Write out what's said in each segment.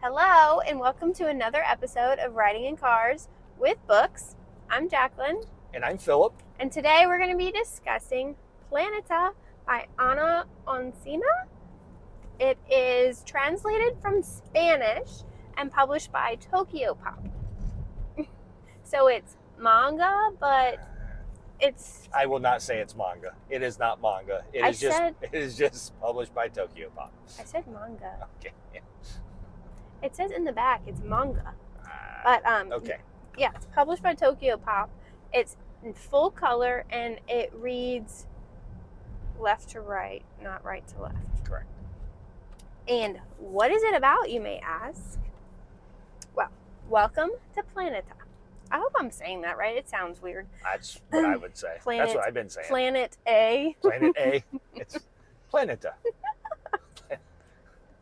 Hello, and welcome to another episode of Riding in Cars with Books. I'm Jaclyn. And I'm Phillip. And today we're going to be discussing Planeta by Ana Oncina. It is translated from Spanish and published by Tokyopop. So it's manga, but it's... I will not say it's manga. It is not manga. It is just published by Tokyopop. I said manga. Okay. Yeah. It says in the back it's manga. But okay. Yeah, it's published by Tokyopop. It's in full color and it reads left to right, not right to left. Correct. And what is it about, you may ask? Well, welcome to Planeta. I hope I'm saying that right. It sounds weird. That's what I would say. That's what I've been saying. Planet A. Planet A. It's Planeta.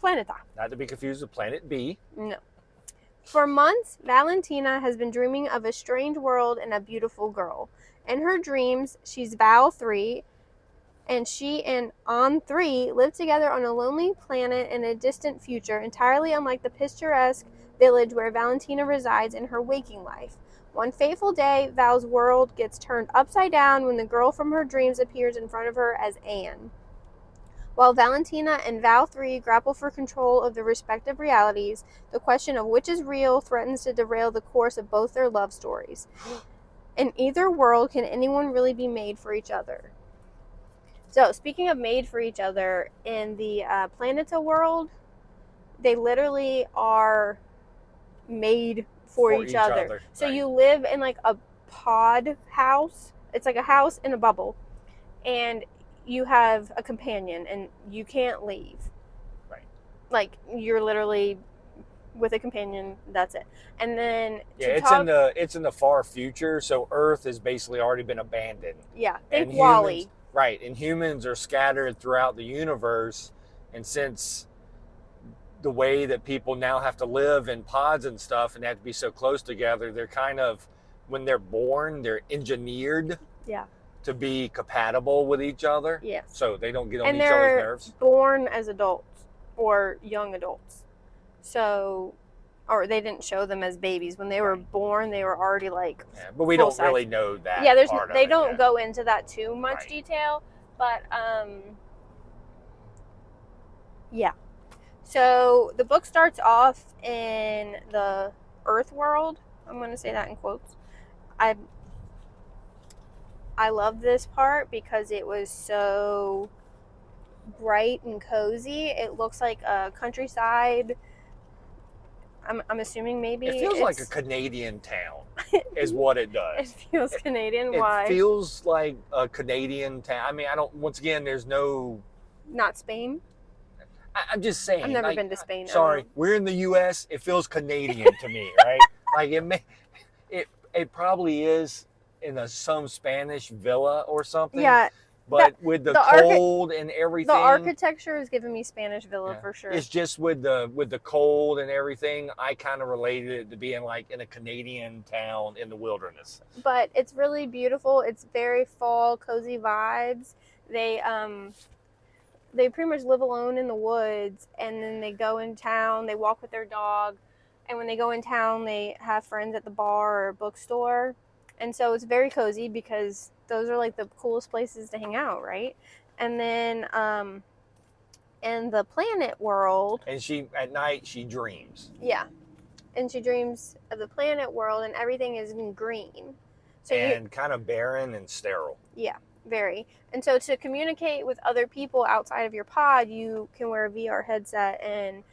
Planeta. Not to be confused with Planet B. No. For months, Valentina has been dreaming of a strange world and a beautiful girl. In her dreams, she's Val 3, and she and Ane 3 live together on a lonely planet in a distant future, entirely unlike the picturesque village where Valentina resides in her waking life. One fateful day, Val's world gets turned upside down when the girl from her dreams appears in front of her as Ane. While Valentina and Val 3 grapple for control of their respective realities, the question of which is real threatens to derail the course of both their love stories. In either world, can anyone really be made for each other? So, speaking of made for each other, in the Planeta world, they literally are made for each other. So right. You live in like a pod house. It's like a house in a bubble. And you have a companion and you can't leave. Right. Like you're literally with a companion, that's it. And then it's in the far future, so Earth has basically already been abandoned. Yeah, think Wall-E. Humans, right, and humans are scattered throughout the universe, and since the way that people now have to live in pods and stuff and they have to be so close together, they're kind of, when they're born, they're engineered. Yeah. To be compatible with each other. Yes. So they don't get on each other's nerves. And they're born as adults or young adults. So, or they didn't show them as babies. When they were born, they were already like but we don't really know that. Yeah, they don't go into that too much detail. But, yeah. So the book starts off in the Earth world. I'm going to say that in quotes. I love this part because it was so bright and cozy. It looks like a countryside. I'm assuming maybe it feels like a Canadian town is what it does. It feels Canadian. Why? It feels like a Canadian town. I mean, once again, there's no... Not Spain? I'm just saying. I've never been to Spain. Sorry, we're in the U.S. It feels Canadian to me, right? Like it probably is in some Spanish villa or something. Yeah. But with the cold and everything. The architecture is giving me Spanish villa for sure. It's just with the cold and everything, I kind of related it to being like in a Canadian town in the wilderness. But it's really beautiful. It's very fall, cozy vibes. They pretty much live alone in the woods, and then they go in town, they walk with their dog, and when they go in town, they have friends at the bar or bookstore. And so it's very cozy because those are like the coolest places to hang out, right? And then in the planet world... And at night, she dreams. Yeah. And she dreams of the planet world, and everything is in green. So kind of barren and sterile. Yeah, very. And so to communicate with other people outside of your pod, you can wear a VR headset, and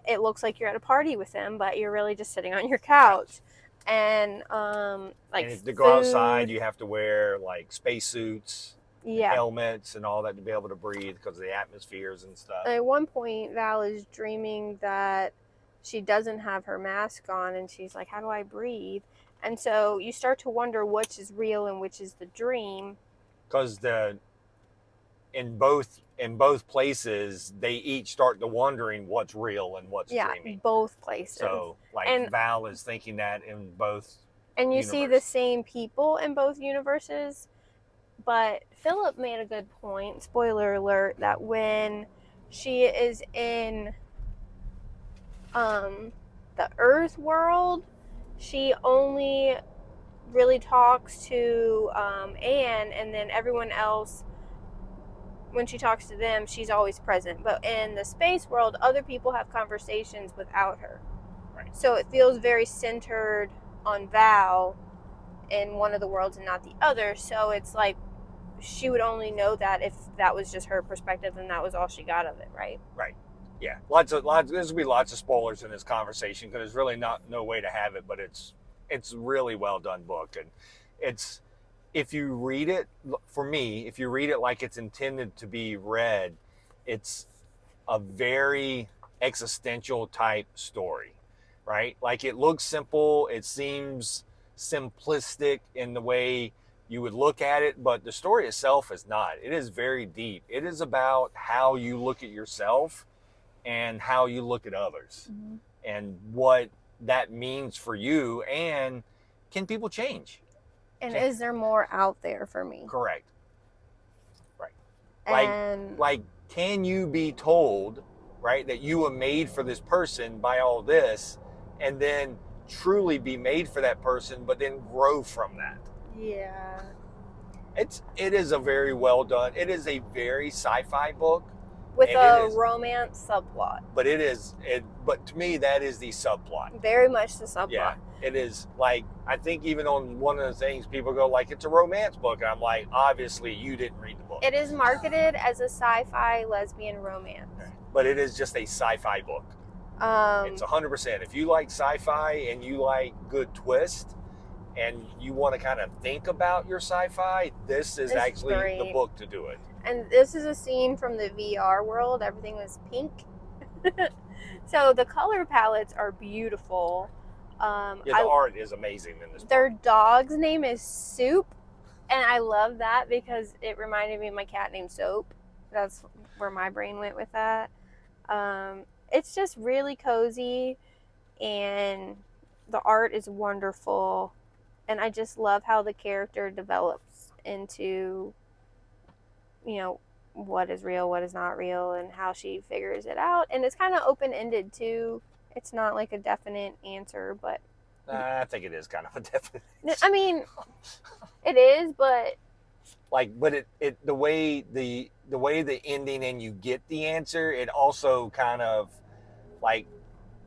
it looks like you're at a party with them, but you're really just sitting on your couch. And and to go outside, you have to wear like spacesuits, helmets, and all that to be able to breathe because of the atmospheres and stuff. At one point, Val is dreaming that she doesn't have her mask on, and she's like, "How do I breathe?" And so you start to wonder which is real and which is the dream. Because in both places, they each start to wondering what's real and what's dreaming. Yeah, both places. So, Val is thinking that in both And you see the same people in both universes. But Phillip made a good point, spoiler alert, that when she is in The Earth world, she only really talks to Anne, and then everyone else, when she talks to them, she's always present. But in the space world, other people have conversations without her. Right. So it feels very centered on Val in one of the worlds and not the other. So it's like she would only know that if that was just her perspective and that was all she got of it, right? Right. Yeah. There's gonna be lots of spoilers in this conversation because there's really no way to have it, but it's really well done book, and it's, if you read it, for me, if you read it like it's intended to be read, it's a very existential type story, right? Like, it looks simple, it seems simplistic in the way you would look at it, but the story itself is not. It is very deep. It is about how you look at yourself and how you look at others, Mm-hmm. and what that means for you, and can people change? And is there more out there for me? Correct. Right. And like can you be told, right, that you were made for this person by all this, and then truly be made for that person, but then grow from that? yeah, It is a very well done. It is a very sci-fi book with and a romance subplot. but to me, that is the subplot. Very much the subplot. Yeah, it is. Like, I think even on one of the things, people go like, it's a romance book. And I'm like, obviously you didn't read the book. It is marketed as a sci-fi lesbian romance. But it is just a sci-fi book. It's 100%. If you like sci-fi and you like good twist and you want to kind of think about your sci-fi, this is actually great. The book to do it. And this is a scene from the VR world. Everything was pink. So the color palettes are beautiful. The art is amazing in this book. Their dog's name is Soup, and I love that because it reminded me of my cat named Soap. That's where my brain went with that. It's just really cozy, and the art is wonderful, and I just love how the character develops into, what is real, what is not real, and how she figures it out. And it's kind of open-ended too. It's not like a definite answer, but I think it is kind of a definite answer. I mean, it is, but the way the ending and you get the answer, it also kind of like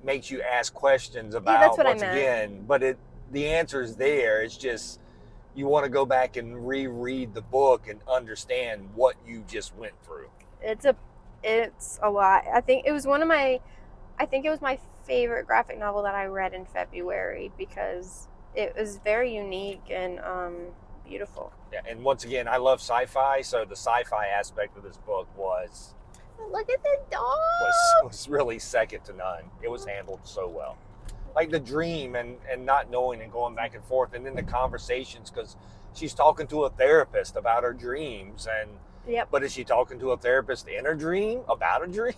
makes you ask questions about, that's what once I meant. Again, but the answer is there. It's just you want to go back and reread the book and understand what you just went through. It's a lot. I think it was my favorite graphic novel that I read in February because it was very unique and beautiful. Yeah, and once again, I love sci-fi, so the sci-fi aspect of this book was, look at the dog, was really second to none. It was handled so well. Like the dream and not knowing and going back and forth, and then the conversations, because she's talking to a therapist about her dreams, and yep. But is she talking to a therapist in her dream about a dream?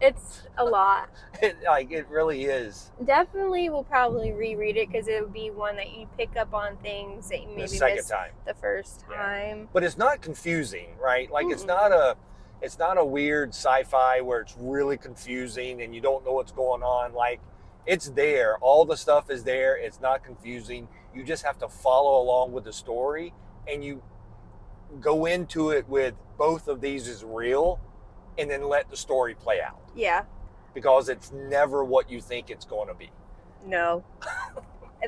It's a lot. It really is. Definitely will probably reread it because it would be one that you pick up on things that you maybe missed the first time. Yeah. But it's not confusing, right? Like it's not a weird sci-fi where it's really confusing and you don't know what's going on. Like, it's there. All the stuff is there. It's not confusing. You just have to follow along with the story, and you go into it with both of these is real, and then let the story play out. Yeah. Because it's never what you think it's going to be. No.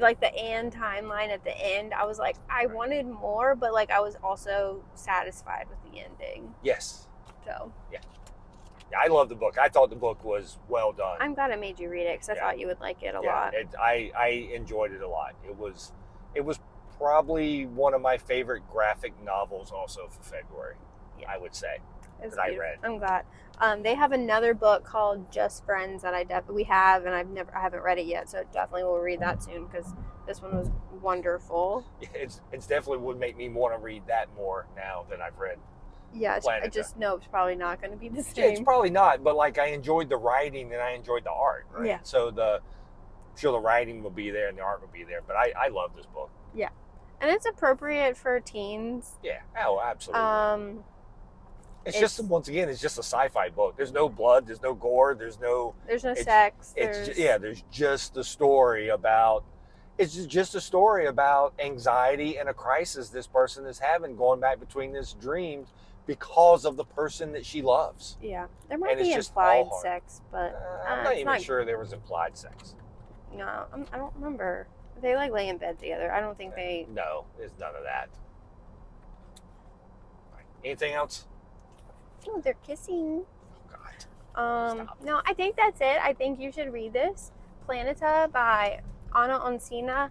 Like the Anne timeline at the end, I was like, I wanted more, but like I was also satisfied with the ending. Yes. So. Yeah. Yeah, I love the book. I thought the book was well done. I'm glad I made you read it because I thought you would like it a lot. I enjoyed it a lot. It was probably one of my favorite graphic novels also for February, I would say, that I read. I'm glad. They have another book called Just Friends that we have, and I haven't read it yet, so definitely will read that soon because this one was wonderful. Yeah, it's definitely would make me want to read that more now that I've read. Yeah, I just know it's probably not going to be the same. Yeah, it's probably not, but like I enjoyed the writing and I enjoyed the art. Right? Yeah. So the writing will be there and the art will be there, but I love this book. Yeah, and it's appropriate for teens. Yeah. Oh, absolutely. It's just, once again, it's just a sci-fi book. There's no blood, there's no gore, there's no sex. There's just a story about anxiety and a crisis this person is having, going back between this dream because of the person that she loves. Yeah, there might be implied sex, but I'm not even sure there was implied sex. No, I don't remember. They like lay in bed together. I don't think they. No, it's none of that. Anything else? Oh, they're kissing. Oh, God. Stop. No, I think that's it. I think you should read this. Planeta by Ana Oncina.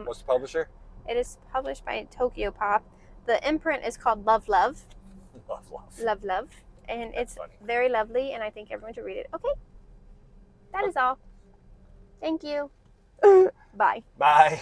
What's the publisher? It is published by Tokyo Pop. The imprint is called LoveLove. LoveLove. And it's very lovely, and I think everyone should read it. Okay. That is all. Thank you. Bye. Bye.